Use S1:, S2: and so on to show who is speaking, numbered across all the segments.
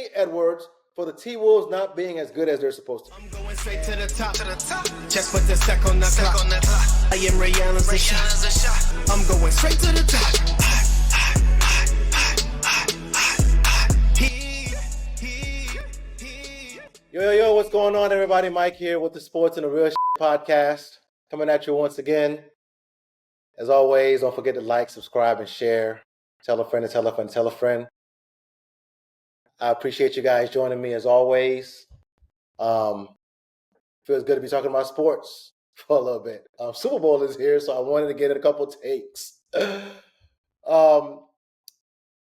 S1: Anthony Edwards for the T-Wolves not being as good as they're supposed to be.
S2: I'm going straight to the top. Just put the sec on the clock. I am Ray Allen's a shot. I'm going straight to the top.
S1: Yo, what's going on, everybody? Mike here with the Sports and the Real podcast, coming at you once again. As always, don't forget to like, subscribe, and share. Tell a friend, tell a friend, tell a friend. I appreciate you guys joining me as always. Feels good to be talking about sports for a little bit. Super Bowl is here, so I wanted to get in a couple takes. But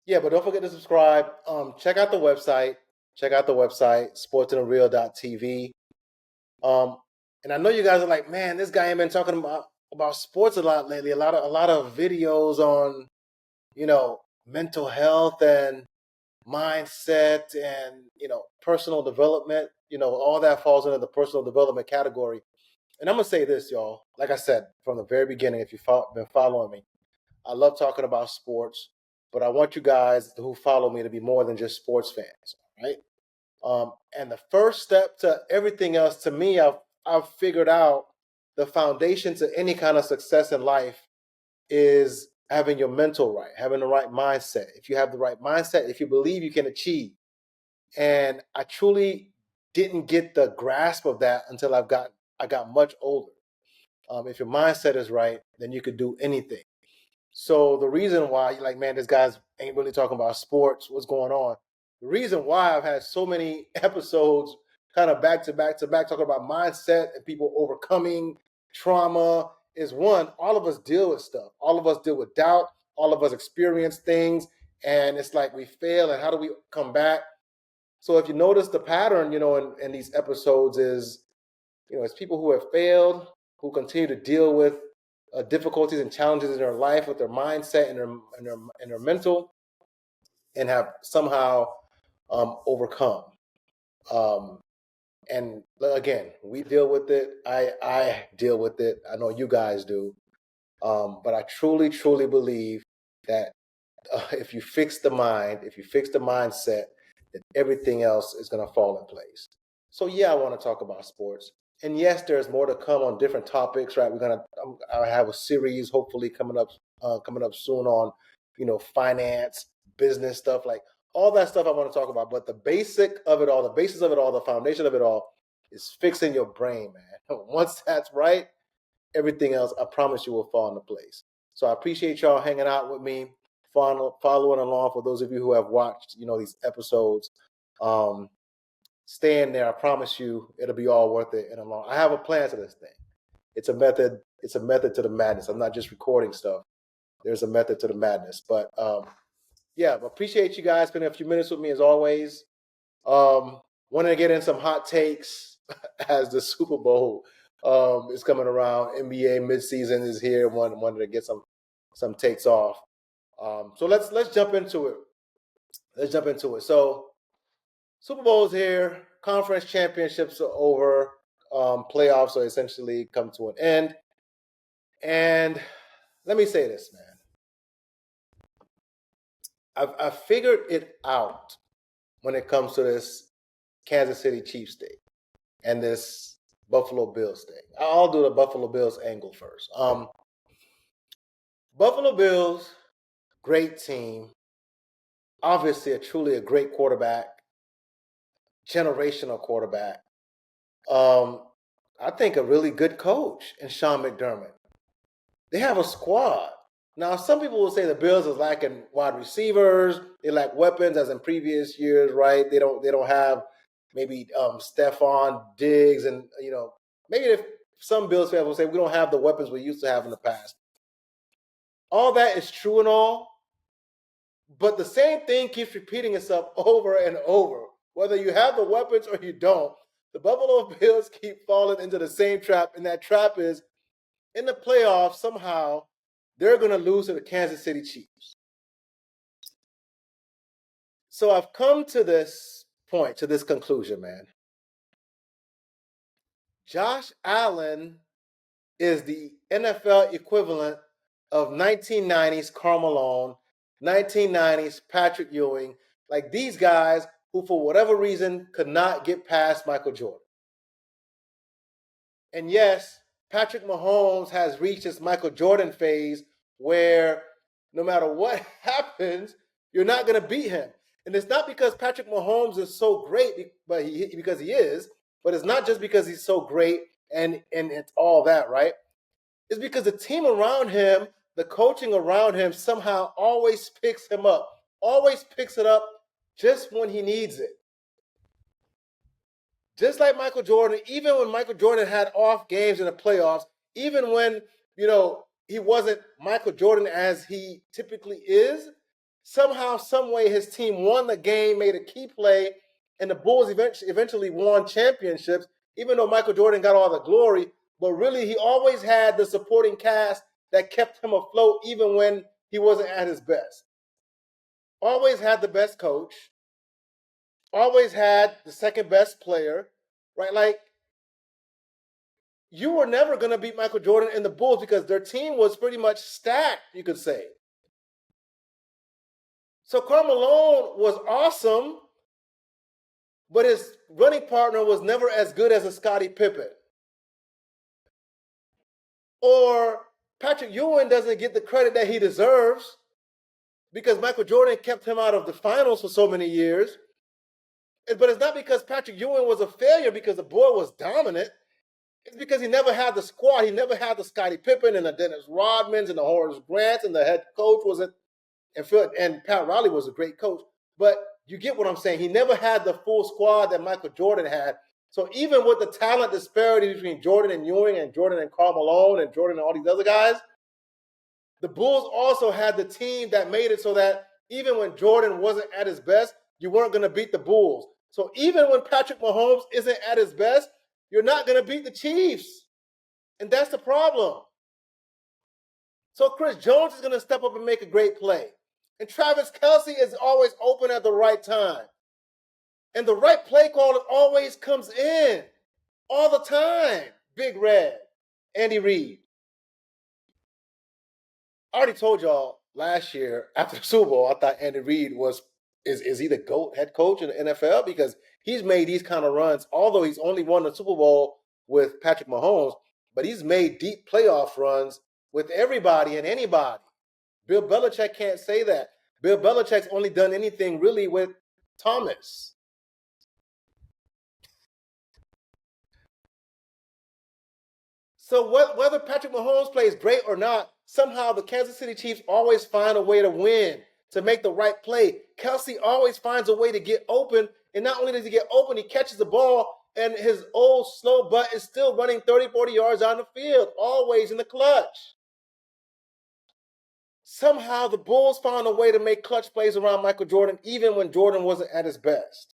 S1: don't forget to subscribe. Check out the website. sportsandthereal.tv. And I know you guys are like, man, this guy ain't been talking about sports a lot lately. A lot of videos on, mental health and mindset and, personal development. All that falls into the personal development category. And I'm going to say this, y'all. Like I said, from the very beginning, if you've been following me, I love talking about sports, but I want you guys who follow me to be more than just sports fans, right? And the first step to everything else, to me, I've figured out the foundation to any kind of success in life is having your mental right, having the right mindset. If you have the right mindset, if you believe you can achieve. And I truly didn't get the grasp of that until I got much older. If your mindset is right, then you could do anything. So the reason why you're like, man, this guy's ain't really talking about sports, what's going on? The reason why I've had so many episodes kind of back to back talking about mindset and people overcoming trauma is one, all of us deal with stuff. All of us deal with doubt. All of us experience things. And it's like we fail and how do we come back? So if you notice the pattern, in these episodes is, it's people who have failed, who continue to deal with difficulties and challenges in their life with their mindset and their mental, and have somehow overcome. And again, we deal with it. I deal with it. I know you guys do. But I truly, truly believe that if you fix the mind, if you fix the mindset, then everything else is going to fall in place. So yeah, I want to talk about sports. And yes, there's more to come on different topics, right? I have a series hopefully coming up soon on, finance, business stuff, like all that stuff I want to talk about. But the basis of it all, the foundation of it all is fixing your brain, man. Once that's right, everything else, I promise you, will fall into place. So I appreciate y'all hanging out with me, following along. For those of you who have watched, these episodes, stay in there. I promise you, it'll be all worth it. And I have a plan to this thing. It's a method. It's a method to the madness. I'm not just recording stuff. There's a method to the madness. But appreciate you guys spending a few minutes with me as always. Wanted to get in some hot takes as the Super Bowl is coming around. NBA midseason is here. Wanted to get some takes off. So let's jump into it. So Super Bowl is here. Conference championships are over. Playoffs are essentially come to an end. And let me say this, man. I've figured it out when it comes to this Kansas City Chiefs thing and this Buffalo Bills thing. I'll do the Buffalo Bills angle first. Buffalo Bills, great team. Obviously, truly a great quarterback, generational quarterback. I think a really good coach in Sean McDermott. They have a squad. Now, some people will say the Bills is lacking wide receivers. They lack weapons, as in previous years, right? They don't have maybe Stephon Diggs, and maybe if some Bills fans will say we don't have the weapons we used to have in the past. All that is true and all, but the same thing keeps repeating itself over and over. Whether you have the weapons or you don't, the Buffalo Bills keep falling into the same trap, and that trap is in the playoffs somehow they're going to lose to the Kansas City Chiefs. So I've come to this point, to this conclusion, man. Josh Allen is the NFL equivalent of 1990s Karl Malone, 1990s Patrick Ewing. Like, these guys who, for whatever reason, could not get past Michael Jordan. And yes, Patrick Mahomes has reached his Michael Jordan phase where no matter what happens, you're not going to beat him. And it's not because Patrick Mahomes is so great, because he is, but it's not just because he's so great and it's all that, right? It's because the team around him, the coaching around him somehow always picks him up, always picks it up just when he needs it. Just like Michael Jordan, even when Michael Jordan had off games in the playoffs, even when, he wasn't Michael Jordan as he typically is, somehow, some way his team won the game, made a key play, and the Bulls eventually won championships, even though Michael Jordan got all the glory. But really, he always had the supporting cast that kept him afloat even when he wasn't at his best. Always had the best coach. Always had the second best player, right? Like, you were never going to beat Michael Jordan and the Bulls because their team was pretty much stacked, you could say. So Karl Malone was awesome, but his running partner was never as good as a Scottie Pippen. Or Patrick Ewing doesn't get the credit that he deserves because Michael Jordan kept him out of the finals for so many years. But it's not because Patrick Ewing was a failure because the boy was dominant. It's because he never had the squad. He never had the Scottie Pippen and the Dennis Rodmans and the Horace Grants, and the head coach wasn't, and Pat Riley was a great coach. But you get what I'm saying. He never had the full squad that Michael Jordan had. So even with the talent disparity between Jordan and Ewing and Jordan and Karl Malone and Jordan and all these other guys, the Bulls also had the team that made it so that even when Jordan wasn't at his best, you weren't going to beat the Bulls. So even when Patrick Mahomes isn't at his best, you're not going to beat the Chiefs. And that's the problem. So Chris Jones is going to step up and make a great play. And Travis Kelce is always open at the right time. And the right play caller always comes in. All the time. Big Red. Andy Reid. I already told y'all last year after the Super Bowl, I thought Andy Reid is he the GOAT head coach in the NFL? Because he's made these kind of runs, although he's only won the Super Bowl with Patrick Mahomes, but he's made deep playoff runs with everybody and anybody. Bill Belichick can't say that. Bill Belichick's only done anything really with Thomas. So whether Patrick Mahomes plays great or not, somehow the Kansas City Chiefs always find a way to win, to make the right play. Kelce always finds a way to get open, and not only does he get open, he catches the ball, and his old slow butt is still running 30, 40 yards on the field, always in the clutch. Somehow the Bulls found a way to make clutch plays around Michael Jordan, even when Jordan wasn't at his best.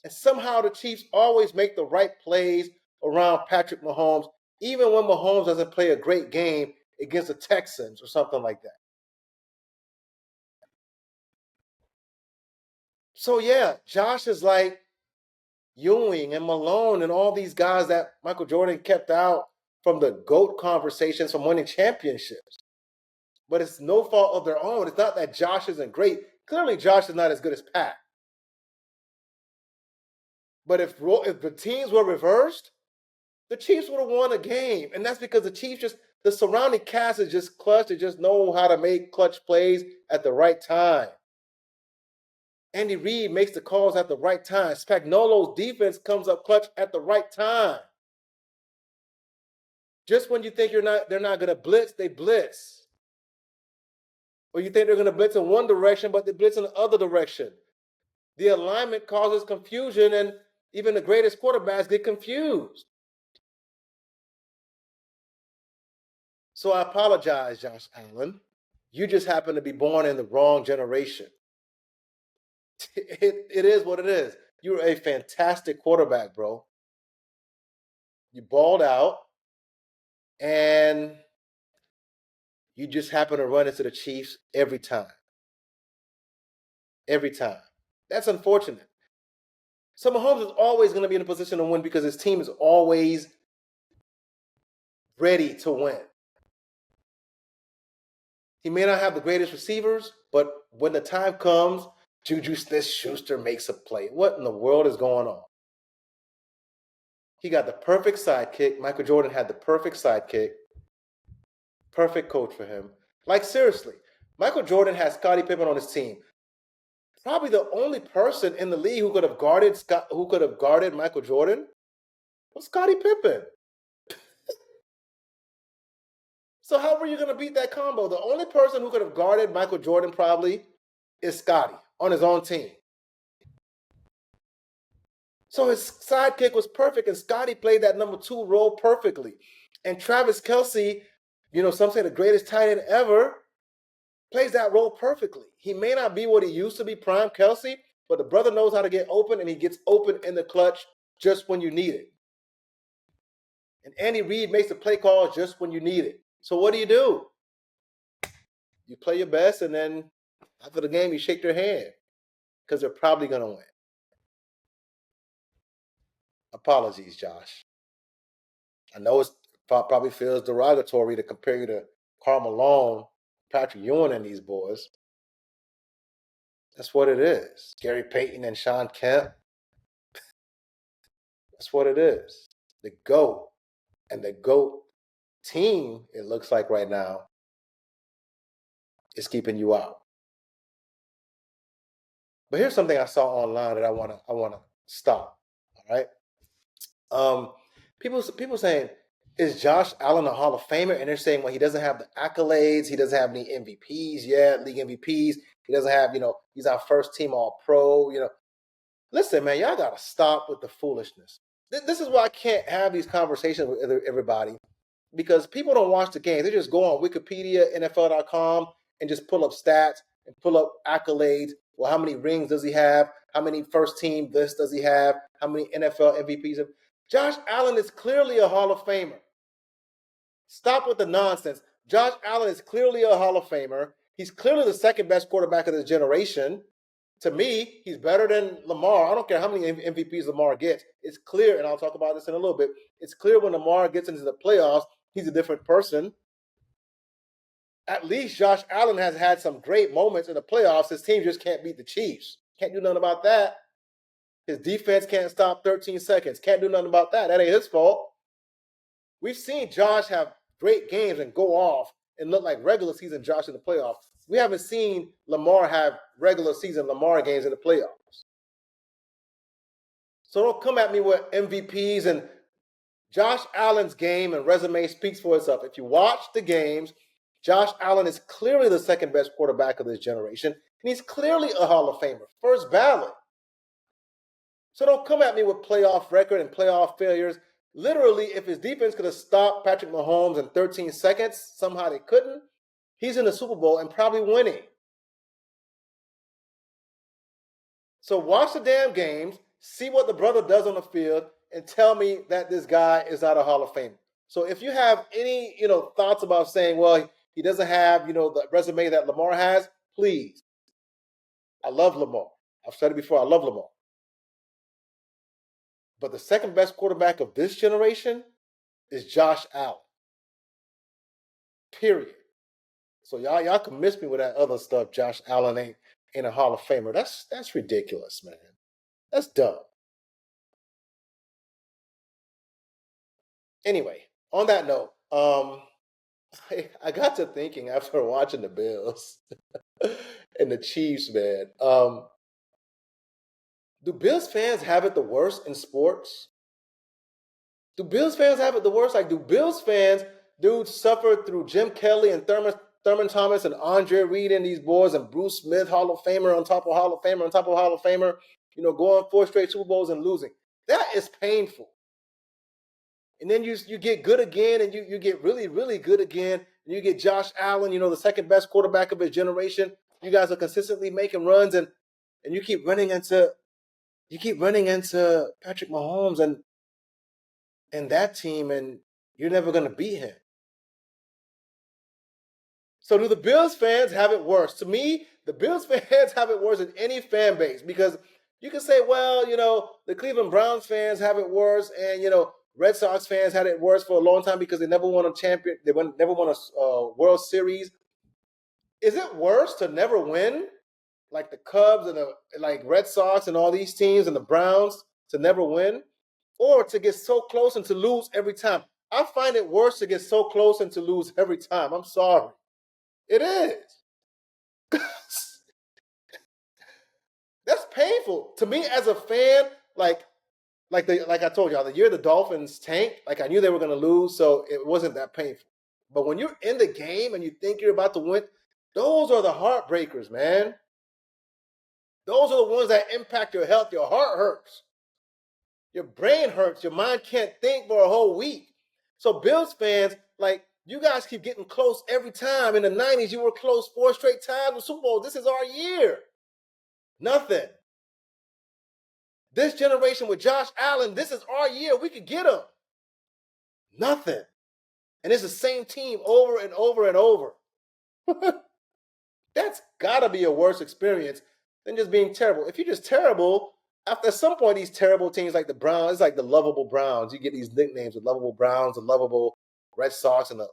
S1: And somehow the Chiefs always make the right plays around Patrick Mahomes, even when Mahomes doesn't play a great game against the Texans or something like that. So yeah, Josh is like Ewing and Malone and all these guys that Michael Jordan kept out from the GOAT conversations, from winning championships. But it's no fault of their own. It's not that Josh isn't great. Clearly, Josh is not as good as Pat. But if the teams were reversed, the Chiefs would have won a game. And that's because the Chiefs the surrounding cast is just clutch. They just know how to make clutch plays at the right time. Andy Reid makes the calls at the right time. Spagnuolo's defense comes up clutch at the right time. Just when you think they're not going to blitz, they blitz. Or you think they're going to blitz in one direction, but they blitz in the other direction. The alignment causes confusion, and even the greatest quarterbacks get confused. So I apologize, Josh Allen. You just happen to be born in the wrong generation. It is what it is. You're a fantastic quarterback, bro. You balled out, and you just happen to run into the Chiefs every time. Every time. That's unfortunate. So Mahomes is always going to be in a position to win because his team is always ready to win. He may not have the greatest receivers, but when the time comes Juju Smith-Schuster makes a play. What in the world is going on? He got the perfect sidekick. Michael Jordan had the perfect sidekick. Perfect coach for him. Like, seriously, Michael Jordan has Scottie Pippen on his team. Probably the only person in the league who could have guarded Michael Jordan was Scottie Pippen. So how were you going to beat that combo? The only person who could have guarded Michael Jordan probably is Scottie on his own team. So his sidekick was perfect, and Scottie played that number 2 role perfectly. And Travis Kelce, some say the greatest tight end ever, plays that role perfectly. He may not be what he used to be, prime Kelce, but the brother knows how to get open, and he gets open in the clutch just when you need it. And Andy Reid makes the play calls just when you need it. So what do? You play your best, and then after the game, you shake their hand because they're probably going to win. Apologies, Josh. I know it probably feels derogatory to compare you to Karl Malone, Patrick Ewing, and these boys. That's what it is. Gary Payton and Sean Kemp. That's what it is. The GOAT and the GOAT team, it looks like right now, is keeping you out. But here's something I saw online that I wanna stop. All right. People saying, is Josh Allen a Hall of Famer? And they're saying, well, he doesn't have the accolades, he doesn't have any MVPs yet, league MVPs. He doesn't have, he's our first team All-Pro. Listen, man, y'all gotta stop with the foolishness. This is why I can't have these conversations with everybody, because people don't watch the games. They just go on Wikipedia, NFL.com, and just pull up stats and pull up accolades. Well, how many rings does he have? How many first team this does he have? How many NFL MVPs? Josh Allen is clearly a Hall of Famer. Stop with the nonsense. Josh Allen is clearly a Hall of Famer. He's clearly the second best quarterback of this generation. To me, he's better than Lamar. I don't care how many MVPs Lamar gets. It's clear, and I'll talk about this in a little bit. It's clear when Lamar gets into the playoffs, he's a different person. At least Josh Allen has had some great moments in the playoffs. His team just can't beat the Chiefs. Can't do nothing about that. His defense can't stop 13 seconds. Can't do nothing about that. That ain't his fault. We've seen Josh have great games and go off and look like regular season Josh in the playoffs. We haven't seen Lamar have regular season Lamar games in the playoffs. So don't come at me with MVPs. And Josh Allen's game and resume speaks for itself. If you watch the games, Josh Allen is clearly the second best quarterback of this generation, and he's clearly a Hall of Famer, first ballot. So don't come at me with playoff record and playoff failures. Literally, if his defense could have stopped Patrick Mahomes in 13 seconds, somehow they couldn't, he's in the Super Bowl and probably winning. So watch the damn games, see what the brother does on the field, and tell me that this guy is not a Hall of Famer. So if you have any, thoughts about saying, well, he doesn't have, the resume that Lamar has, please. I love Lamar. I've said it before, I love Lamar. But the second best quarterback of this generation is Josh Allen. Period. So y'all can miss me with that other stuff. Josh Allen ain't a Hall of Famer. That's ridiculous, man. That's dumb. Anyway, on that note, I got to thinking after watching the Bills and the Chiefs, man. Do Bills fans have it the worst in sports? Do Bills fans have it the worst? Like, do Bills fans, dudes, suffer through Jim Kelly and Thurman Thomas and Andre Reed and these boys and Bruce Smith, Hall of Famer on top of Hall of Famer on top of Hall of Famer, going 4 straight Super Bowls and losing? That is painful. And then you get good again, and you get really, really good again, and you get Josh Allen, the second best quarterback of his generation. You guys are consistently making runs, and you keep running into Patrick Mahomes and that team, and you're never going to beat him. So do the Bills fans have it worse? To me, the Bills fans have it worse than any fan base, because you can say, well, the Cleveland Browns fans have it worse, and, Red Sox fans had it worse for a long time because they never won a champion. They never won a World Series. Is it worse to never win like the Cubs and the like Red Sox and all these teams and the Browns to never win, or to get so close and to lose every time. I find it worse to get so close and to lose every time. I'm sorry. It is. That's painful. To me as a fan, like I told y'all, the year the Dolphins tanked, like I knew they were gonna lose, so it wasn't that painful. But when you're in the game and you think you're about to win, those are the heartbreakers, man. Those are the ones that impact your health. Your heart hurts. Your brain hurts. Your mind can't think for a whole week. So Bills fans, like, you guys keep getting close every time. In the 90s, you were close 4 straight times with Super Bowl. This is our year. Nothing. This generation with Josh Allen, this is our year. We could get him. Nothing. And it's the same team over and over and over. That's got to be a worse experience than just being terrible. If you're just terrible, after some point, these terrible teams like the Browns, it's like the lovable Browns. You get these nicknames, the lovable Browns, the lovable Red Sox, and the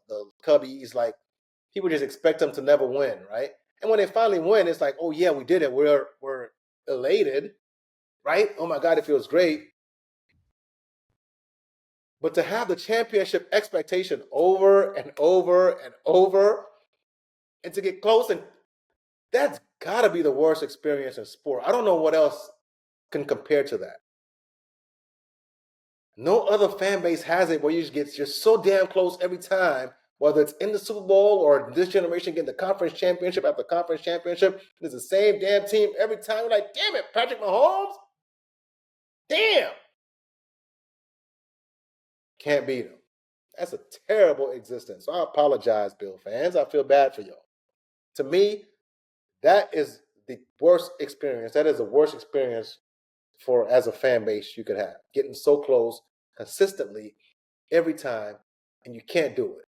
S1: Cubbies. Like, people just expect them to never win, right? And when they finally win, it's like, oh yeah, we did it. We're elated, right? Oh my God, it feels great. But to have the championship expectation over and over and over, and to get close, and that's got to be the worst experience in sport. I don't know what else can compare to that. No other fan base has it where you just get just so damn close every time, whether it's in the Super Bowl or this generation getting the conference championship after conference championship. It's the same damn team every time. You're like, damn it, Patrick Mahomes? Damn. Can't beat him. That's a terrible existence. So I apologize, Bill fans. I feel bad for y'all. To me, that is the worst experience. That is the worst experience for as a fan base you could have. Getting so close consistently every time, and you can't do it.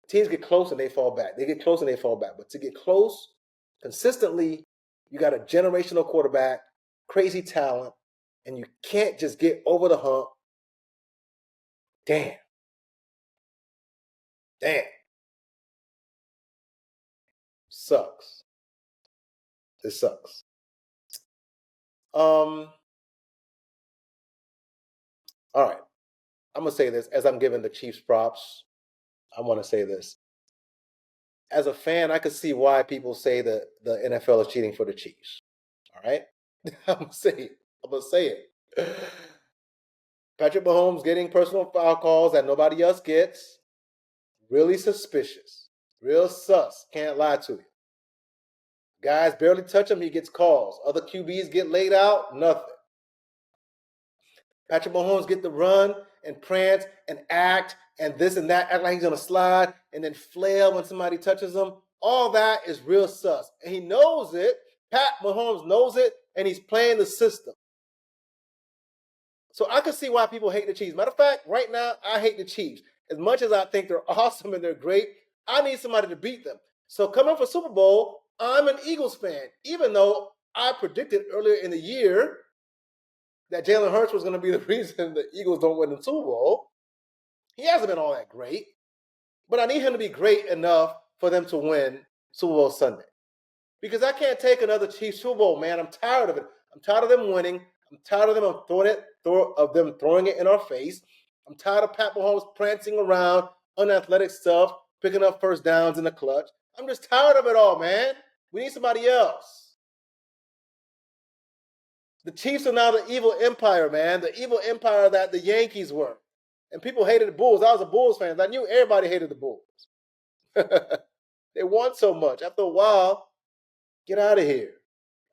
S1: Teams get close and they fall back. They get close and they fall back. But to get close consistently, you got a generational quarterback, crazy talent, and you can't just get over the hump. Damn. Sucks. It sucks. All right. I'm going to say this as I'm giving the Chiefs props. I want to say this. As a fan, I could see why people say that the NFL is cheating for the Chiefs. All right? I'm going to say it. Patrick Mahomes getting personal foul calls that nobody else gets. Really suspicious. Real sus. Can't lie to you. Guys barely touch him, he gets calls. Other QBs get laid out, nothing. Patrick Mahomes get to run and prance and act and this and that, act like he's going to slide and then flail when somebody touches him. All that is real sus. And he knows it. Pat Mahomes knows it, and he's playing the system. So I can see why people hate the Chiefs. Matter of fact, right now, I hate the Chiefs. As much as I think they're awesome and they're great, I need somebody to beat them. So coming for Super Bowl, I'm an Eagles fan, even though I predicted earlier in the year that Jalen Hurts was going to be the reason the Eagles don't win the Super Bowl. He hasn't been all that great, but I need him to be great enough for them to win Super Bowl Sunday. Because I can't take another Chiefs Super Bowl, man. I'm tired of it. I'm tired of them winning. I'm tired of them throwing it in our face. I'm tired of Pat Mahomes prancing around, unathletic stuff, picking up first downs in the clutch. I'm just tired of it all, man. We need somebody else. The Chiefs are now the evil empire, man. The evil empire that the Yankees were. And people hated the Bulls. I was a Bulls fan. I knew everybody hated the Bulls. They won so much. After a while, get out of here.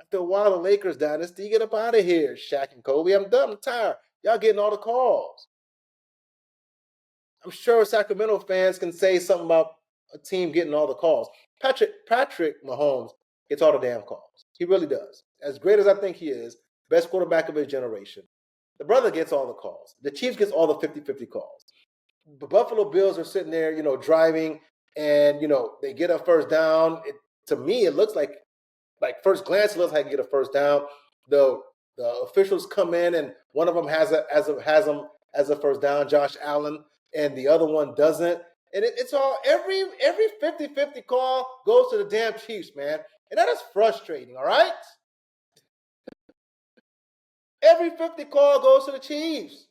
S1: After a while, the Lakers dynasty, get up out of here, Shaq and Kobe. I'm done. I'm tired. Y'all getting all the calls. I'm sure Sacramento fans can say something about a team getting all the calls. Patrick Mahomes gets all the damn calls. He really does. As great as I think he is, best quarterback of his generation, the brother gets all the calls. The Chiefs gets all the 50-50 calls. The Buffalo Bills are sitting there, driving, and, they get a first down. To me, it looks like first glance, it looks like you get a first down. The officials come in, and one of them has him as a first down, Josh Allen, and the other one doesn't. And it's all every 50-50 call goes to the damn Chiefs, man. And that is frustrating, all right? Every 50 call goes to the Chiefs.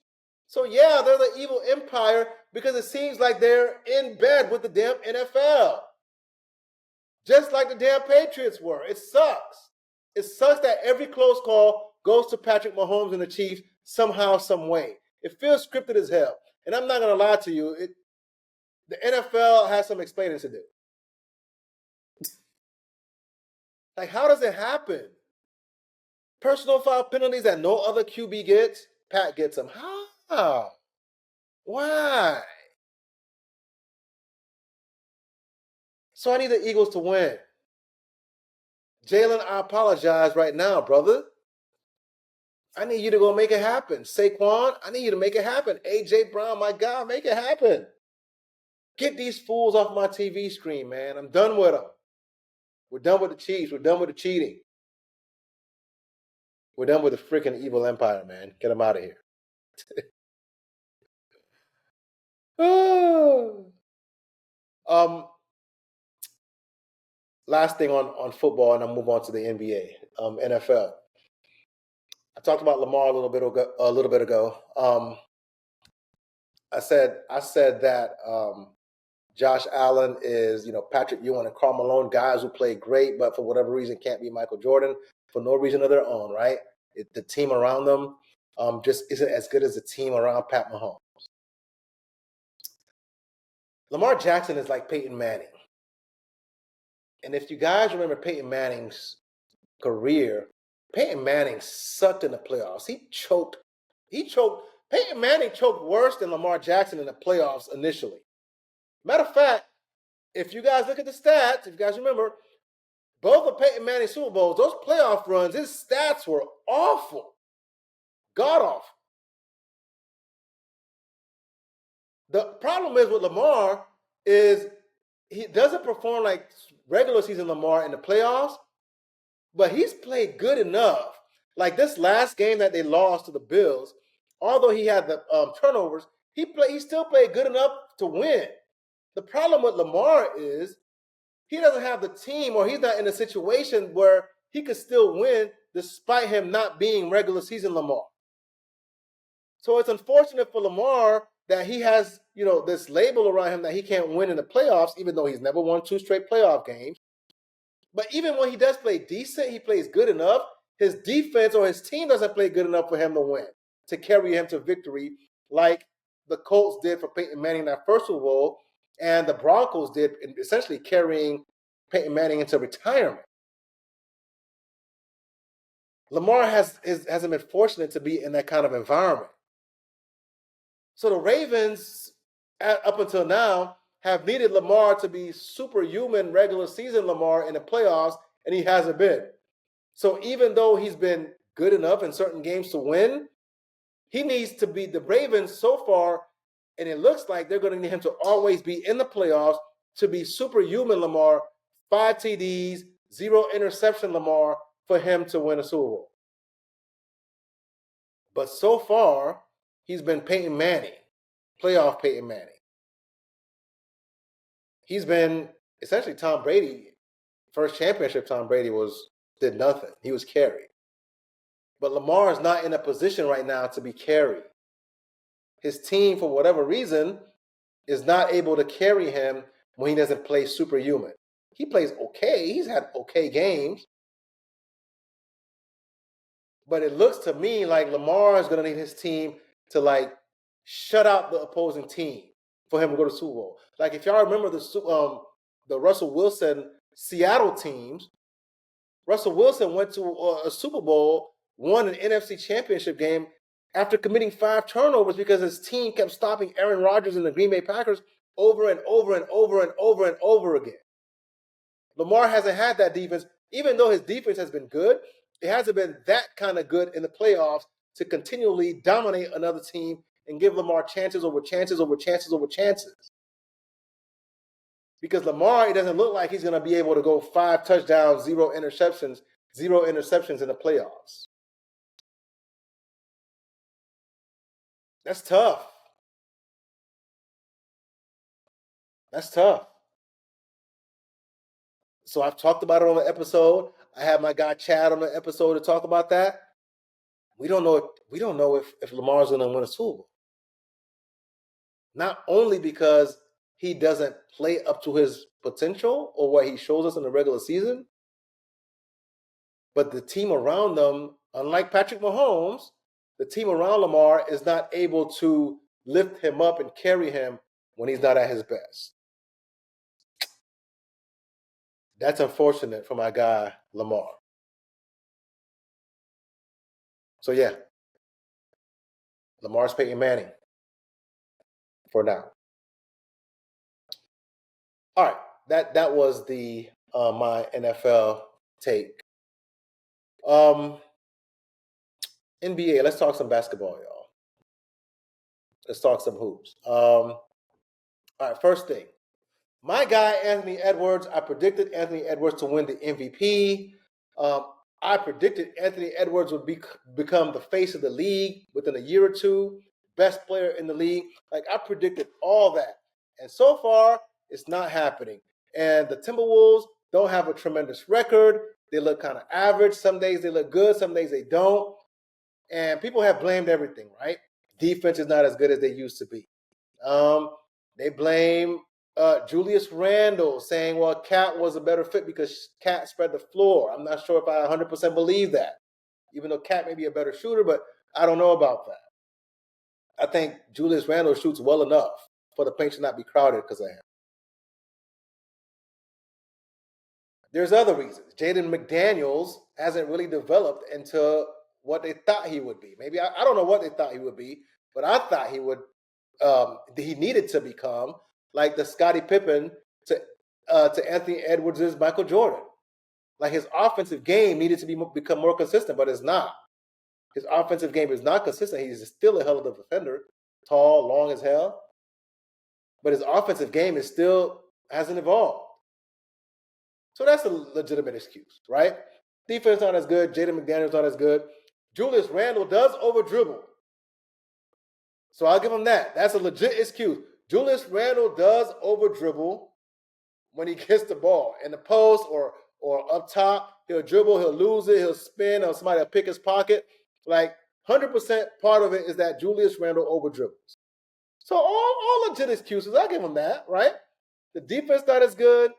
S1: So yeah, they're the evil empire because it seems like they're in bed with the damn NFL. Just like the damn Patriots were. It sucks. It sucks that every close call goes to Patrick Mahomes and the Chiefs somehow, some way. It feels scripted as hell. And I'm not going to lie to you, the NFL has some explaining to do. Like, how does it happen? Personal foul penalties that no other QB gets, Pat gets them. How? Why? So I need the Eagles to win. Jalen, I apologize right now, brother. I need you to go make it happen. Saquon, I need you to make it happen. AJ Brown, my guy, make it happen. Get these fools off my TV screen, man. I'm done with them. We're done with the Chiefs. We're done with the cheating. We're done with the freaking evil empire, man. Get them out of here. Last thing on football, and I'll move on to the NBA, NFL. I talked about Lamar a little bit ago. I said that Josh Allen is, Patrick Ewing and Karl Malone, guys who play great, but for whatever reason can't be Michael Jordan for no reason of their own, right? The team around them just isn't as good as the team around Pat Mahomes. Lamar Jackson is like Peyton Manning. And if you guys remember Peyton Manning's career, Peyton Manning sucked in the playoffs. He choked. Peyton Manning choked worse than Lamar Jackson in the playoffs initially. Matter of fact, if you guys look at the stats, if you guys remember, both of Peyton Manning's Super Bowls, those playoff runs, his stats were awful. God awful. The problem is with Lamar is he doesn't perform like regular season Lamar in the playoffs, but he's played good enough. Like this last game that they lost to the Bills, although he had the turnovers, he still played good enough to win. The problem with Lamar is he doesn't have the team, or he's not in a situation where he could still win despite him not being regular season Lamar. So it's unfortunate for Lamar that he has, this label around him that he can't win in the playoffs, even though he's never won 2 straight playoff games. But even when he does play decent, he plays good enough, his defense or his team doesn't play good enough for him to win, to carry him to victory like the Colts did for Peyton Manning in that first Super Bowl, and the Broncos did, essentially carrying Peyton Manning into retirement. Lamar hasn't been fortunate to be in that kind of environment. So the Ravens, up until now, have needed Lamar to be superhuman regular season Lamar in the playoffs, and he hasn't been. So even though he's been good enough in certain games to win, he needs to be the Ravens so far, and it looks like they're going to need him to always be in the playoffs to be superhuman Lamar, 5 TDs, 0 interception Lamar for him to win a Super Bowl. But so far, he's been Peyton Manning, playoff Peyton Manning. He's been essentially Tom Brady. First championship, Tom Brady did nothing. He was carried. But Lamar is not in a position right now to be carried. His team, for whatever reason, is not able to carry him when he doesn't play superhuman. He plays okay. He's had okay games. But it looks to me like Lamar is going to need his team to shut out the opposing team for him to go to Super Bowl. Like if y'all remember the Russell Wilson Seattle teams, Russell Wilson went to a Super Bowl, won an NFC Championship game after committing 5 turnovers because his team kept stopping Aaron Rodgers and the Green Bay Packers over and over and over and over and over again. Lamar hasn't had that defense. Even though his defense has been good, it hasn't been that kind of good in the playoffs to continually dominate another team and give Lamar chances over chances over chances over chances. Because Lamar, it doesn't look like he's going to be able to go 5 touchdowns, 0 interceptions in the playoffs. That's tough. That's tough. So I've talked about it on the episode. I had my guy Chad on the episode to talk about that. We don't know if Lamar's going to win a Super Bowl. Not only because he doesn't play up to his potential or what he shows us in the regular season, but the team around them, unlike Patrick Mahomes, the team around Lamar is not able to lift him up and carry him when he's not at his best. That's unfortunate for my guy, Lamar. So, yeah, Lamar's Peyton Manning for now. All right, that was the my NFL take. NBA, let's talk some basketball, y'all. Let's talk some hoops. All right, first thing. My guy, Anthony Edwards, I predicted Anthony Edwards to win the MVP. I predicted Anthony Edwards would become the face of the league within a year or two, best player in the league. Like, I predicted all that. And so far, it's not happening. And the Timberwolves don't have a tremendous record. They look kind of average. Some days they look good, some days they don't. And people have blamed everything, right? Defense is not as good as they used to be. They blame Julius Randle, saying, well, Cat was a better fit because Cat spread the floor. I'm not sure if I 100% believe that, even though Cat may be a better shooter, but I don't know about that. I think Julius Randle shoots well enough for the paint to not be crowded because of him. There's other reasons. Jaden McDaniels hasn't really developed into what they thought he would be. Maybe I don't know what they thought he would be, but I thought he would. He needed to become like the Scottie Pippen to Anthony Edwards' Michael Jordan. Like, his offensive game needed to become more consistent, but it's not. His offensive game is not consistent. He's still a hell of a defender, tall, long as hell. But his offensive game hasn't evolved. So that's a legitimate excuse, right? Defense not as good. Jaden McDaniels not as good. Julius Randle does over-dribble. So I'll give him that. That's a legit excuse. Julius Randle does over-dribble when he gets the ball. In the post or up top, he'll dribble, he'll lose it, he'll spin, or somebody will pick his pocket. Like, 100% part of it is that Julius Randle over-dribbles. So all legit excuses, I'll give him that, right? The defense not as good.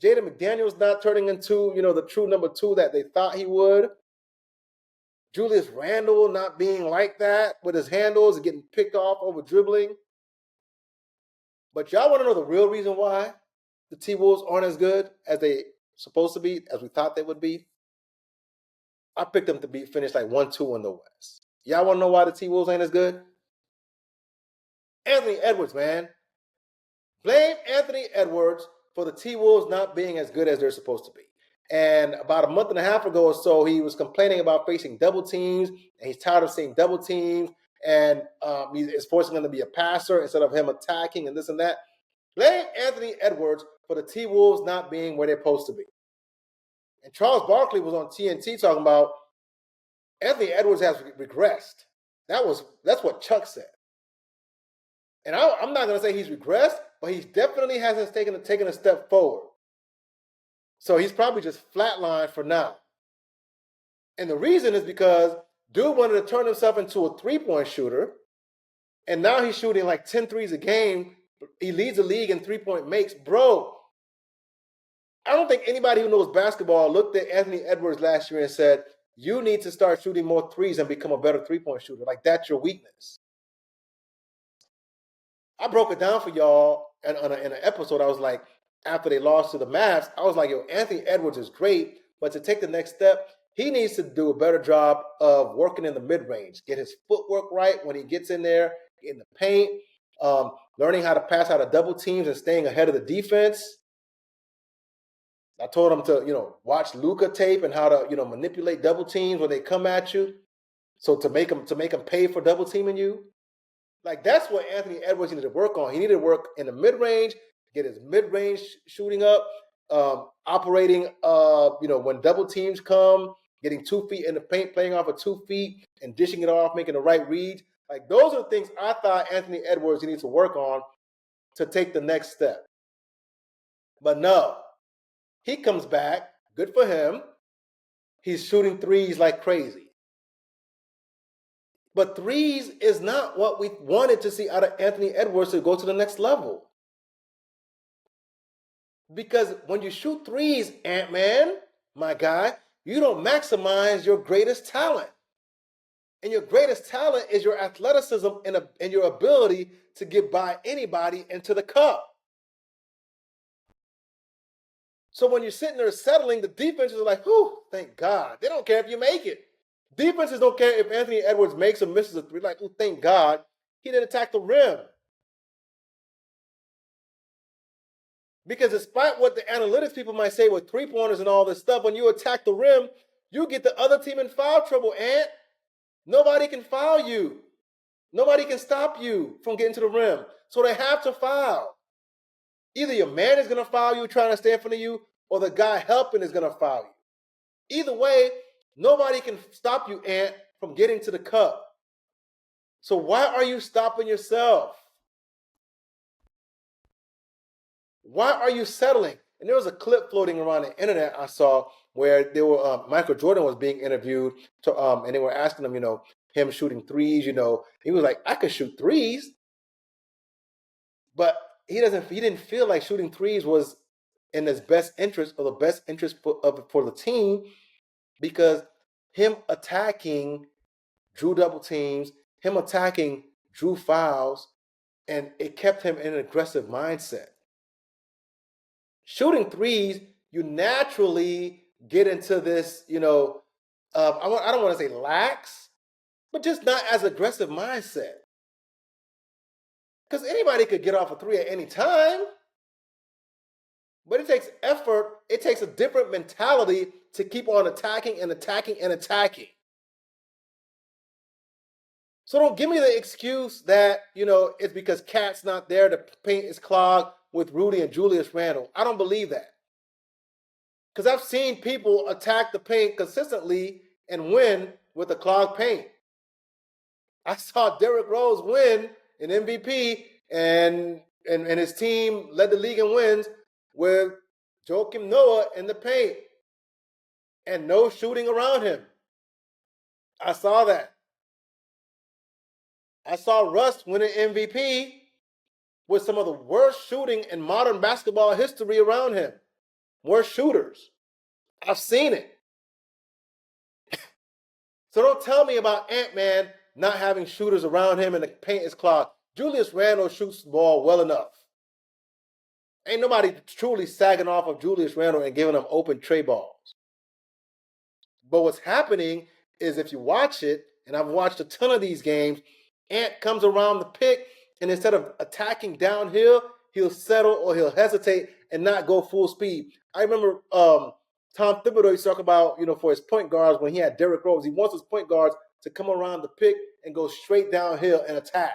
S1: Jaden McDaniels not turning into, the true number 2 that they thought he would. Julius Randle not being like that with his handles and getting picked off over dribbling. But y'all want to know the real reason why the T-Wolves aren't as good as they supposed to be, as we thought they would be? I picked them to finish like 1-2 in the West. Y'all want to know why the T-Wolves ain't as good? Anthony Edwards, man. Blame Anthony Edwards for the T-Wolves not being as good as they're supposed to be. And about a month and a half ago or so, he was complaining about facing double teams, and he's tired of seeing double teams, and he's forcing them to be a passer instead of him attacking and this and that. Blame Anthony Edwards for the T-Wolves not being where they're supposed to be. And Charles Barkley was on TNT talking about Anthony Edwards has regressed. That's what Chuck said. And I'm not going to say he's regressed, but he definitely hasn't taken a step forward. So he's probably just flatlined for now. And the reason is because dude wanted to turn himself into a three-point shooter, and now he's shooting like 10 threes a game. He leads the league in three-point makes. Bro, I don't think anybody who knows basketball looked at Anthony Edwards last year and said, you need to start shooting more threes and become a better three-point shooter. Like, that's your weakness. I broke it down for y'all in an episode. I was like, after they lost to the Mavs, I was like, yo, Anthony Edwards is great, but to take the next step, he needs to do a better job of working in the mid-range, get his footwork right when he gets in there, in the paint, learning how to pass out of double teams and staying ahead of the defense. I told him to, watch Luka tape and how to, manipulate double teams when they come at you. So to make them pay for double teaming you. Like, that's what Anthony Edwards needed to work on. He needed to work in the mid-range, get his mid-range shooting up, operating, when double teams come, getting 2 feet in the paint, playing off of 2 feet, and dishing it off, making the right reads. Like, those are the things I thought Anthony Edwards needs to work on to take the next step. But no, He comes back. Good for him. He's shooting threes like crazy. But threes is not what we wanted to see out of Anthony Edwards to go to the next level. Because when you shoot threes, Ant-Man, my guy, you don't maximize your greatest talent. And your greatest talent is your athleticism and your ability to get by anybody into the cup. So when you're sitting there settling, the defenses are like, whew, thank God. They don't care if you make it. Defenses don't care if Anthony Edwards makes or misses a three. Like, oh, thank God he didn't attack the rim. Because despite what the analytics people might say with three-pointers and all this stuff, when you attack the rim, you get the other team in foul trouble, Ant. Nobody can foul you. Nobody can stop you from getting to the rim. So they have to foul. Either your man is going to foul you trying to stay in front of you, or the guy helping is going to foul you. Either way, nobody can stop you, Ant, from getting to the cup. So why are you stopping yourself? Why are you settling? And there was a clip floating around the internet I saw where they were Michael Jordan was being interviewed, and they were asking him, him shooting threes. He was like, I could shoot threes, but he didn't feel like shooting threes was in his best interest or the best interest for the team, because him attacking drew double teams, him attacking drew fouls, and it kept him in an aggressive mindset. Shooting threes, you naturally get into this, I don't want to say lax, but just not as aggressive mindset. Because anybody could get off a three at any time. But it takes effort. It takes a different mentality to keep on attacking and attacking and attacking. So don't give me the excuse that, it's because Cat's not there, the paint is clogged with Rudy and Julius Randle. I don't believe that. Because I've seen people attack the paint consistently and win with a clogged paint. I saw Derrick Rose win an MVP, and his team led the league in wins with Joakim Noah in the paint and no shooting around him. I saw that. I saw Russ win an MVP with some of the worst shooting in modern basketball history around him. Worst shooters. I've seen it. So don't tell me about Ant-Man not having shooters around him and the paint is clogged. Julius Randle shoots the ball well enough. Ain't nobody truly sagging off of Julius Randle and giving him open tray balls. But what's happening is, if you watch it, and I've watched a ton of these games, Ant comes around the pick, and instead of attacking downhill, he'll settle or he'll hesitate and not go full speed. I remember Tom Thibodeau used to talk about, for his point guards when he had Derrick Rose, he wants his point guards to come around the pick and go straight downhill and attack.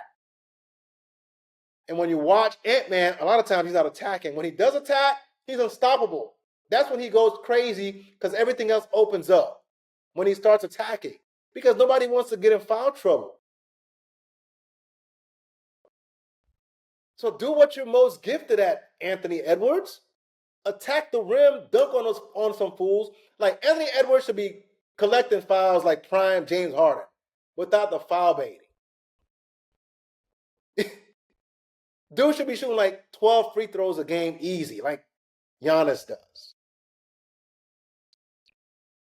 S1: And when you watch Ant-Man, a lot of times he's not attacking. When he does attack, he's unstoppable. That's when he goes crazy, because everything else opens up when he starts attacking, because nobody wants to get in foul trouble. So do what you're most gifted at, Anthony Edwards. Attack the rim, dunk on some fools. Like, Anthony Edwards should be collecting fouls like prime James Harden without the foul baiting. Dude should be shooting like 12 free throws a game easy, like Giannis does.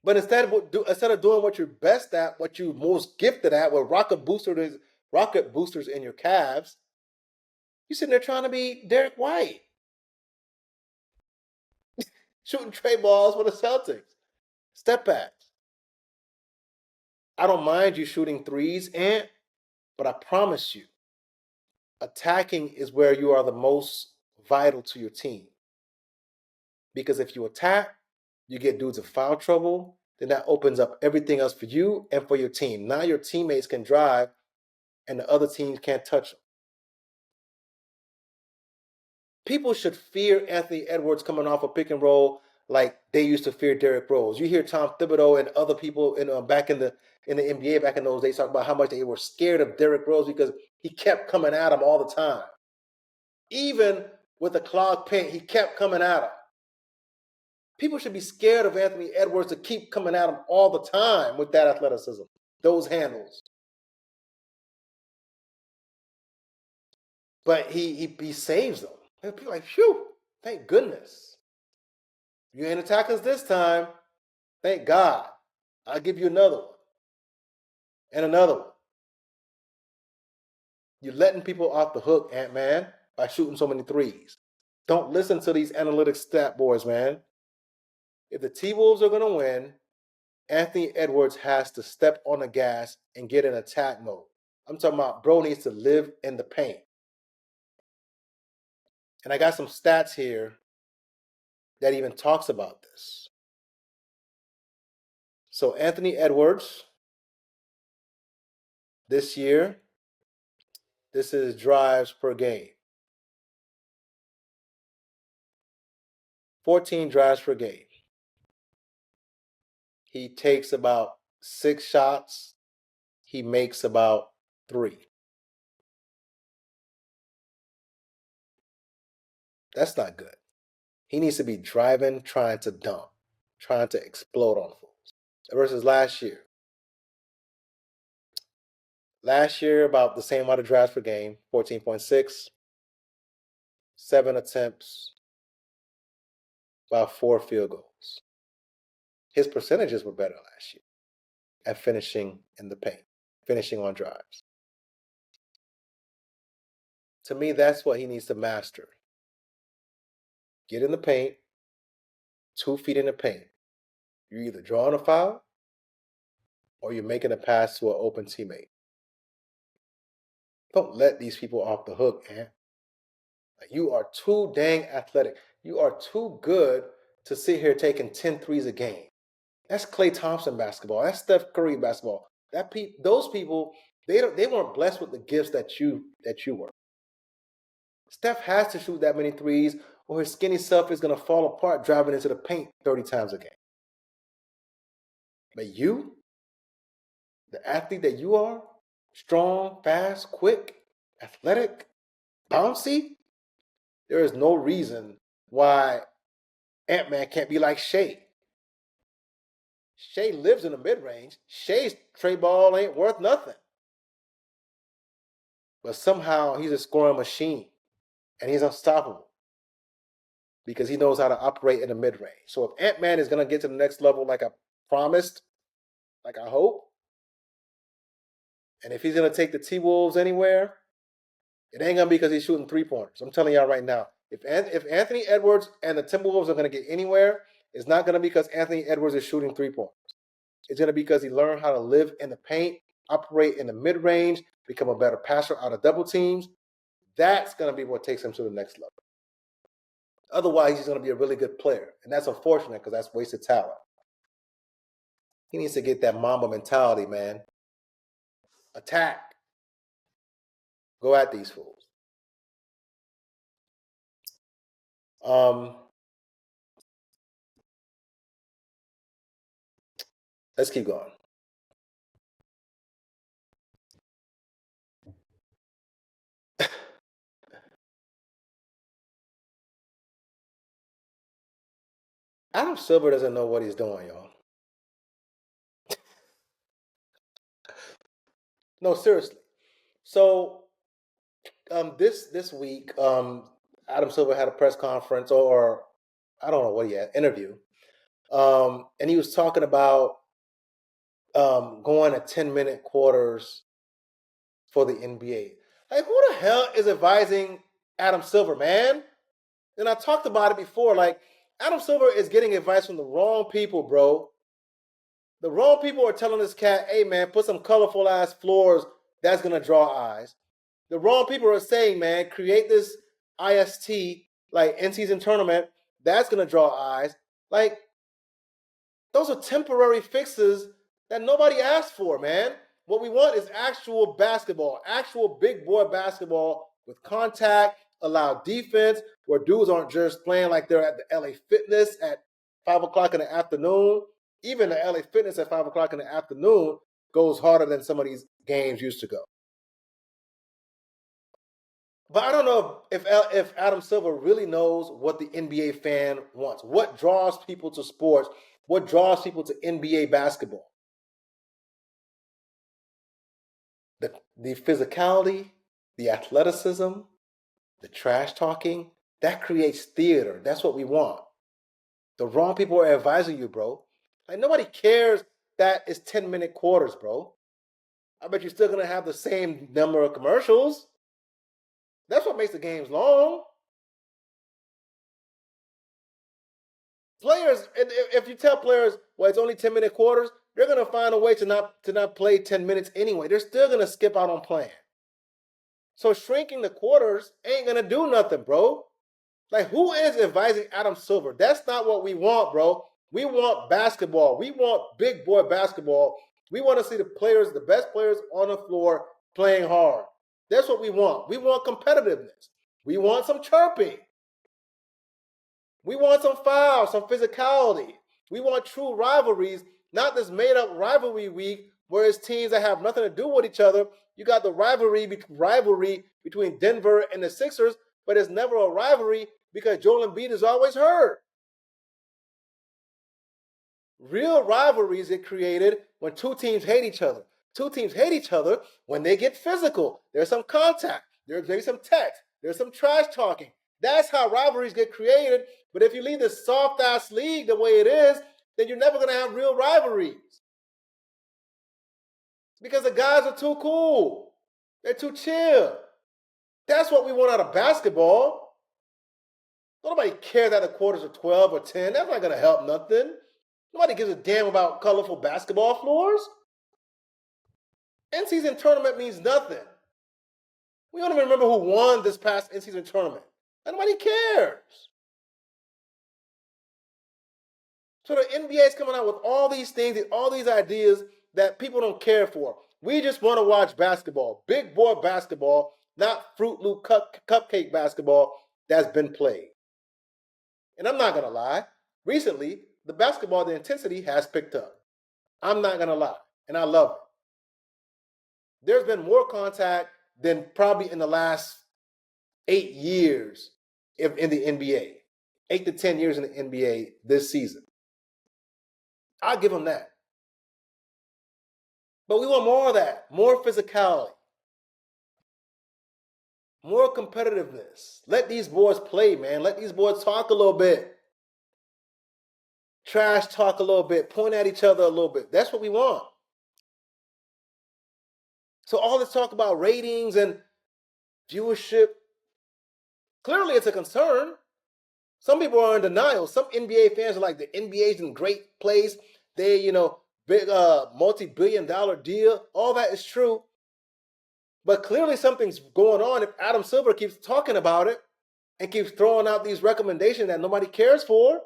S1: But instead of doing what you're best at, what you're most gifted at, with rocket boosters in your calves, you're sitting there trying to be Derek White. Shooting tray balls for the Celtics. Step backs. I don't mind you shooting threes, Ant, but I promise you, attacking is where you are the most vital to your team. Because if you attack, you get dudes in foul trouble, then that opens up everything else for you and for your team. Now your teammates can drive and the other teams can't touch them. People should fear Anthony Edwards coming off a pick and roll like they used to fear Derrick Rose. You hear Tom Thibodeau and other people back in the NBA back in those days talk about how much they were scared of Derrick Rose because he kept coming at them all the time. Even with the clogged paint, he kept coming at them. People should be scared of Anthony Edwards to keep coming at him all the time with that athleticism, those handles. But he saves them. And people are like, phew, thank goodness. You ain't attack us this time. Thank God. I'll give you another one. And another one. You're letting people off the hook, Ant-Man, by shooting so many threes. Don't listen to these analytics stat boards, man. If the T-Wolves are going to win, Anthony Edwards has to step on the gas and get in attack mode. I'm talking about bro needs to live in the paint. And I got some stats here that even talks about this. So Anthony Edwards, this year, this is drives per game. 14 drives per game. He takes about 6 shots. He makes about 3. That's not good. He needs to be driving, trying to dunk, trying to explode on fools. Versus last year. Last year, about the same amount of drives per game, 14.6, 7 attempts, about 4 field goals. His percentages were better last year at finishing in the paint, finishing on drives. To me, that's what he needs to master. Get in the paint, 2 feet in the paint. You're either drawing a foul or you're making a pass to an open teammate. Don't let these people off the hook, man. You are too dang athletic. You are too good to sit here taking 10 threes a game. That's Klay Thompson basketball. That's Steph Curry basketball. Those people, they weren't blessed with the gifts that you were. Steph has to shoot that many threes or his skinny self is going to fall apart driving into the paint 30 times a game. But you, the athlete that you are, strong, fast, quick, athletic, bouncy, there is no reason why Ant-Man can't be like Shea. Shea lives in the mid-range. Shea's trade ball ain't worth nothing. But somehow he's a scoring machine. And he's unstoppable. Because he knows how to operate in the mid-range. So if Ant-Man is going to get to the next level like I promised, like I hope, and if he's going to take the T-Wolves anywhere, it ain't going to be because he's shooting 3-pointers. I'm telling y'all right now. If Anthony Edwards and the Timberwolves are going to get anywhere, it's not going to be because Anthony Edwards is shooting 3-pointers. It's going to be because he learned how to live in the paint, operate in the mid-range, become a better passer out of double teams. That's going to be what takes him to the next level. Otherwise, he's going to be a really good player. And that's unfortunate because that's wasted talent. He needs to get that Mamba mentality, man. Attack. Go at these fools. Let's keep going. Adam Silver doesn't know what he's doing, y'all. No, seriously. So this week, Adam Silver had a press conference, or I don't know what he had, interview, and he was talking about going at 10-minute quarters for the NBA. Like, who the hell is advising Adam Silver, man? And I talked about it before. Like, Adam Silver is getting advice from the wrong people, bro. The wrong people are telling this cat, hey, man, put some colorful ass floors. That's going to draw eyes. The wrong people are saying, man, create this IST, like in-season tournament. That's going to draw eyes. Like, those are temporary fixes that nobody asked for, man. What we want is actual basketball, actual big boy basketball with contact, allow defense, where dudes aren't just playing like they're at the LA Fitness at 5 o'clock in the afternoon. Even the LA Fitness at 5 o'clock in the afternoon goes harder than some of these games used to go. But I don't know if Adam Silver really knows what the NBA fan wants. What draws people to sports? What draws people to NBA basketball? The physicality, the athleticism, the trash talking, that creates theater. That's what we want. The wrong people are advising you, bro. Like nobody cares that it's 10-minute quarters, bro. I bet you're still gonna have the same number of commercials. That's what makes the games long. Players, if you tell players, well, it's only 10-minute quarters, they're gonna find a way to not play 10 minutes anyway. They're still gonna skip out on playing. So shrinking the quarters ain't gonna do nothing, bro. Like, who is advising Adam Silver? That's not what we want, bro. We want basketball. We want big boy basketball. We want to see the players, the best players on the floor playing hard. That's what we want. We want competitiveness. We want some chirping. We want some fouls, some physicality. We want true rivalries, not this made up rivalry week where it's teams that have nothing to do with each other. You got the rivalry between Denver and the Sixers, but it's never a rivalry because Joel Embiid is always hurt. Real rivalries get created when two teams hate each other. Two teams hate each other when they get physical. There's some contact. There's maybe some text. There's some trash talking. That's how rivalries get created. But if you leave this soft-ass league the way it is, then you're never going to have real rivalries. Because the guys are too cool. They're too chill. That's what we want out of basketball. Nobody cares that the quarters are 12 or 10. That's not going to help nothing. Nobody gives a damn about colorful basketball floors. In-season tournament means nothing. We don't even remember who won this past in-season tournament. Nobody cares. So the NBA is coming out with all these things, all these ideas that people don't care for. We just want to watch basketball, big boy basketball, not Fruit Loop cupcake basketball that's been played. And I'm not going to lie. Recently, the basketball, the intensity has picked up. I'm not going to lie. And I love it. There's been more contact than probably in the last 8 years in the NBA. 8 to 10 years in the NBA this season. I'll give them that. But we want more of that. More physicality. More competitiveness. Let these boys play, man. Let these boys talk a little bit. Trash talk a little bit. Point at each other a little bit. That's what we want. So all this talk about ratings and viewership, clearly it's a concern. Some people are in denial. Some NBA fans are like, the NBA's in great place. They, big multi-billion-dollar deal. All that is true. But clearly something's going on if Adam Silver keeps talking about it and keeps throwing out these recommendations that nobody cares for.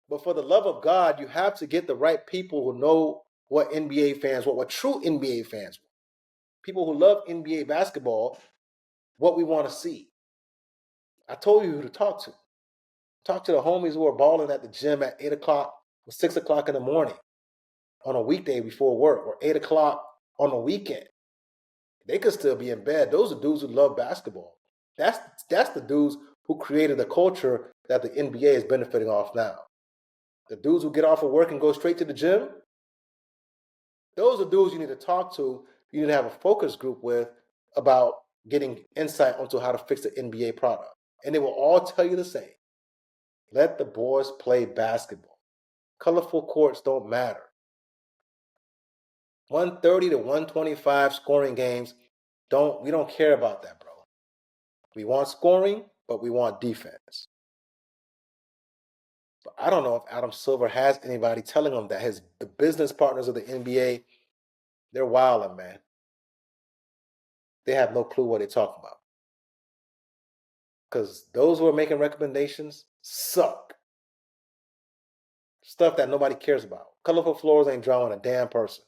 S1: But for the love of God, you have to get the right people who know what NBA fans want, what true NBA fans want. People who love NBA basketball, what we want to see. I told you who to talk to. Talk to the homies who are balling at the gym at 8 o'clock or 6 o'clock in the morning on a weekday before work, or 8 o'clock on a weekend. They could still be in bed. Those are dudes who love basketball. That's the dudes who created the culture that the NBA is benefiting off now. The dudes who get off of work and go straight to the gym, those are dudes you need to talk to. You need to have a focus group with about getting insight onto how to fix the NBA product. And they will all tell you the same. Let the boys play basketball. Colorful courts don't matter. 130 to 125 scoring games, we don't care about that, bro. We want scoring, but we want defense. But I don't know if Adam Silver has anybody telling him that. The business partners of the NBA, they're wilding, man. They have no clue what they're talking about. Because those who are making recommendations suck. Stuff that nobody cares about. Colorful floors ain't drawing a damn person.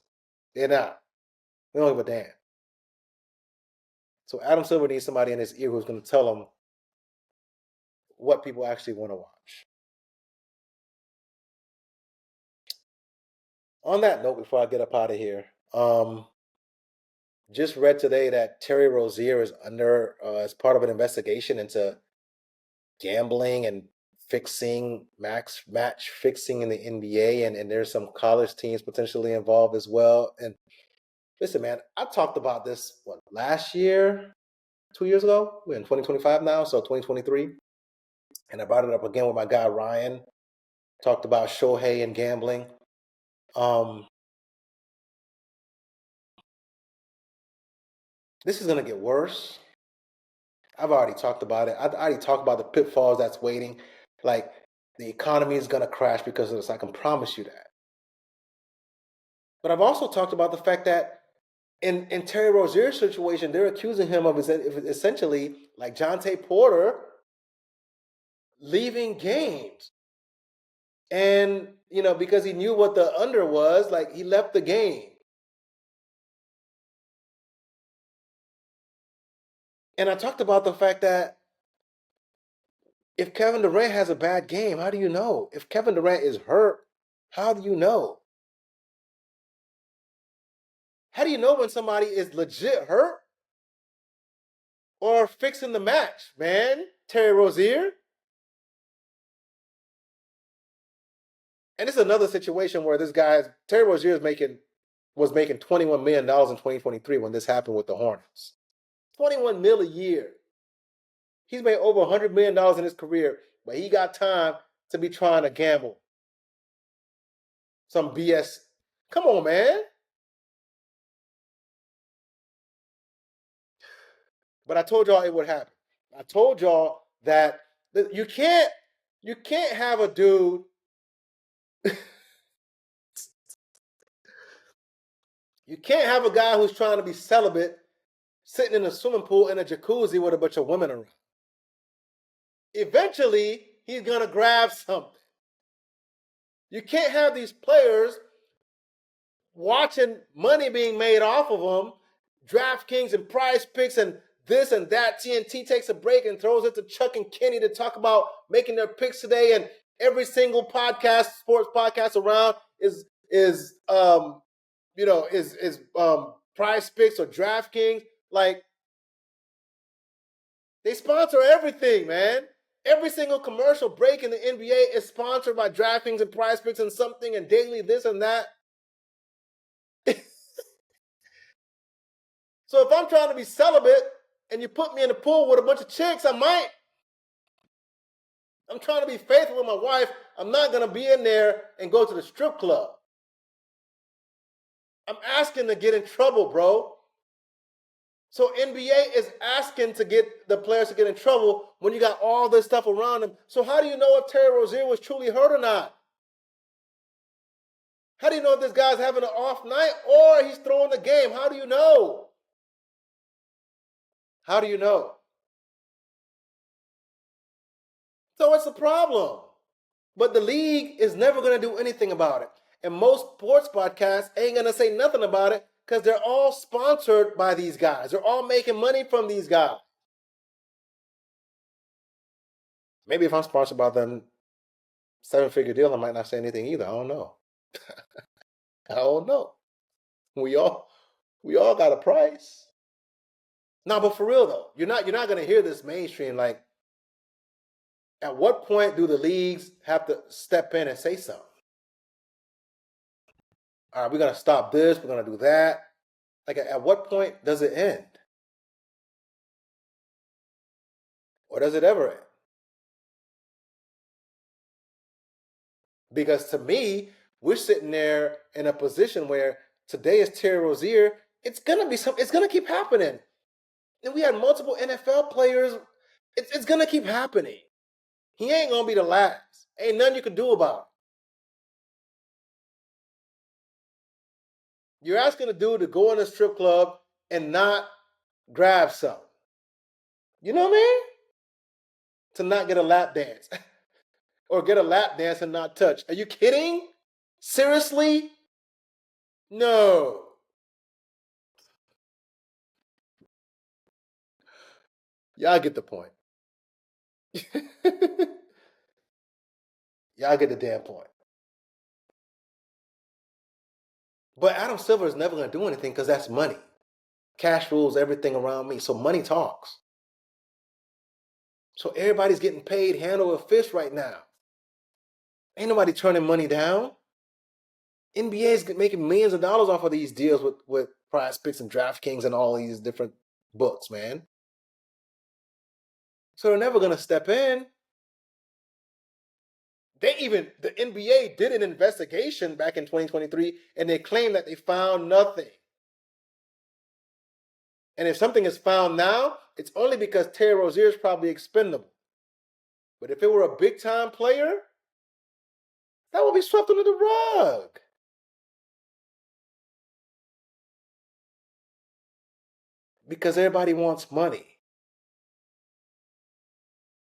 S1: They're not. They don't give a damn. So Adam Silver needs somebody in his ear who's going to tell him what people actually want to watch. On that note, before I get up out of here, just read today that Terry Rozier is under as part of an investigation into gambling and fixing match fixing in the NBA, and there's some college teams potentially involved as well. And listen, man, I talked about this last year, 2 years ago. We're in 2025 now, so 2023, and I brought it up again with my guy Ryan. Talked about Shohei and gambling. This is gonna get worse. I've already talked about it. I already talked about the pitfalls that's waiting. Like the economy is gonna crash because of this. I can promise you that. But I've also talked about the fact that in Terry Rozier's situation, they're accusing him of essentially like Jonte Porter leaving games. And, because he knew what the under was, like he left the game. And I talked about the fact that if Kevin Durant has a bad game, how do you know? If Kevin Durant is hurt, how do you know? How do you know when somebody is legit hurt or fixing the match, man? Terry Rozier? And this is another situation where Terry Rozier was making $21 million in 2023 when this happened with the Hornets. $21 million a year. He's made over $100 million in his career, but he got time to be trying to gamble. Some BS. Come on, man. But I told y'all it would happen. I told y'all that you can't have a dude you can't have a guy who's trying to be celibate sitting in a swimming pool in a jacuzzi with a bunch of women around. Eventually, he's going to grab something. You can't have these players watching money being made off of them, DraftKings and Prize Picks and this and that. TNT takes a break and throws it to Chuck and Kenny to talk about making their picks today, and every single sports podcast around is Prize Picks or DraftKings. Like, they sponsor everything, man. Every single commercial break in the NBA is sponsored by DraftKings and Prize Picks and something and daily this and that. So if I'm trying to be celibate and you put me in the pool with a bunch of chicks, I might. I'm trying to be faithful with my wife. I'm not going to be in there and go to the strip club. I'm asking to get in trouble, bro. So NBA is asking to get the players to get in trouble when you got all this stuff around them. So how do you know if Terry Rozier was truly hurt or not? How do you know if this guy's having an off night or he's throwing the game? How do you know? How do you know? So it's a problem. But the league is never going to do anything about it. And most sports podcasts ain't going to say nothing about it because they're all sponsored by these guys. They're all making money from these guys. Maybe if I'm sponsored by them, 7-figure deal, I might not say anything either. I don't know. I don't know. We all got a price. No, but for real though, you're not going to hear this mainstream. Like, at what point do the leagues have to step in and say something? All right, we're going to stop this. We're going to do that. Like, at what point does it end? Or does it ever end? Because to me, we're sitting there in a position where today is Terry Rozier. It's going to keep happening. And we had multiple NFL players. It's going to keep happening. He ain't going to be the last. Ain't nothing you can do about it. You're asking a dude to go in a strip club and not grab something. You know what I mean? To not get a lap dance. Or get a lap dance and not touch. Are you kidding? Seriously? No. Y'all get the point. Y'all get the damn point. But Adam Silver is never going to do anything because that's money. Cash rules everything around me. So money talks. So everybody's getting paid hand over fist right now. Ain't nobody turning money down. NBA is making millions of dollars off of these deals with Prize Picks and DraftKings and all these different books, man. So they're never going to step in. The NBA did an investigation back in 2023, and they claimed that they found nothing. And if something is found now, it's only because Terry Rozier is probably expendable. But if it were a big-time player, that would be swept under the rug. Because everybody wants money.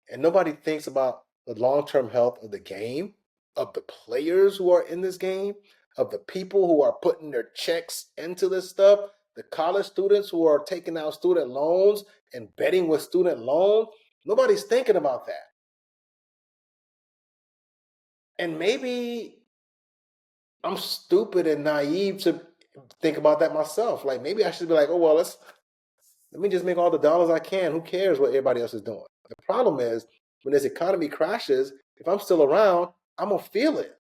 S1: And nobody thinks about the long-term health of the game, of the players who are in this game, of the people who are putting their checks into this stuff, the college students who are taking out student loans and betting with student loans. Nobody's thinking about that. And maybe I'm stupid and naive to think about that myself. Like, maybe I should be like, oh, well, let me just make all the dollars I can. Who cares what everybody else is doing? The problem is, when this economy crashes, if I'm still around, I'm going to feel it.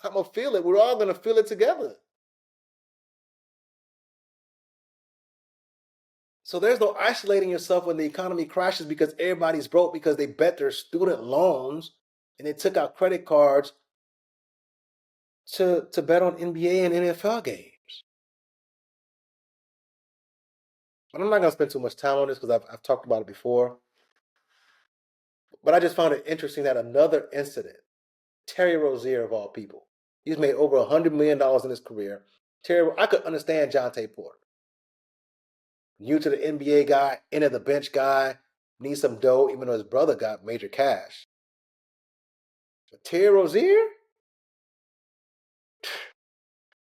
S1: I'm going to feel it. We're all going to feel it together. So there's no isolating yourself when the economy crashes because everybody's broke because they bet their student loans and they took out credit cards to bet on NBA and NFL games. But I'm not going to spend too much time on this because I've talked about it before. But I just found it interesting that another incident, Terry Rozier of all people, he's made over $100 million in his career. I could understand Jonte Porter. New to the NBA guy, end of the bench guy, needs some dough, even though his brother got major cash. But Terry Rozier?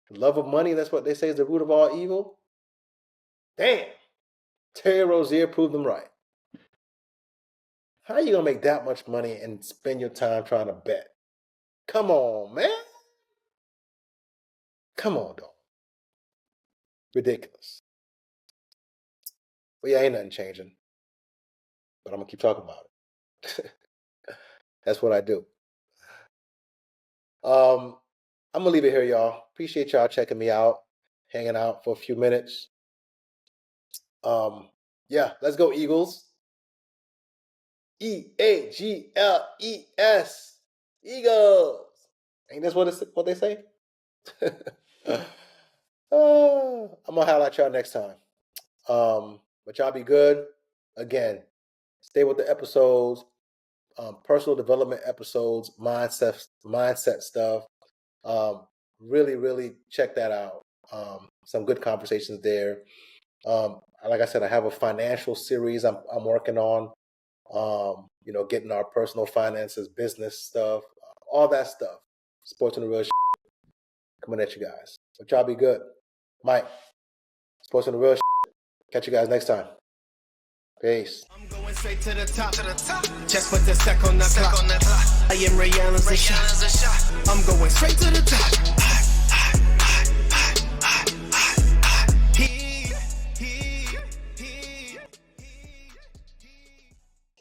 S1: Love of money, that's what they say is the root of all evil. Damn. Terry Rozier proved them right. How are you going to make that much money and spend your time trying to bet? Come on, man. Come on, dog. Ridiculous. But yeah, ain't nothing changing. But I'm going to keep talking about it. That's what I do. I'm going to leave it here, y'all. Appreciate y'all checking me out, hanging out for a few minutes. Yeah, let's go, Eagles. E-A-G-L-E-S. Eagles. Ain't this what they say? I'm going to highlight y'all next time. But y'all be good. Again, stay with the episodes, personal development episodes, mindset stuff. Really, really check that out. Some good conversations there. Like I said, I have a financial series I'm working on. Getting our personal finances, business stuff, all that stuff. Sports and the real shit coming at you guys. But y'all be good. Mike, Sports and the real shit. Catch you guys next time. Peace.
S2: I'm going straight to the top. Just put the stack on the clock. I am Ray Allen's a shot. I'm going straight to the top.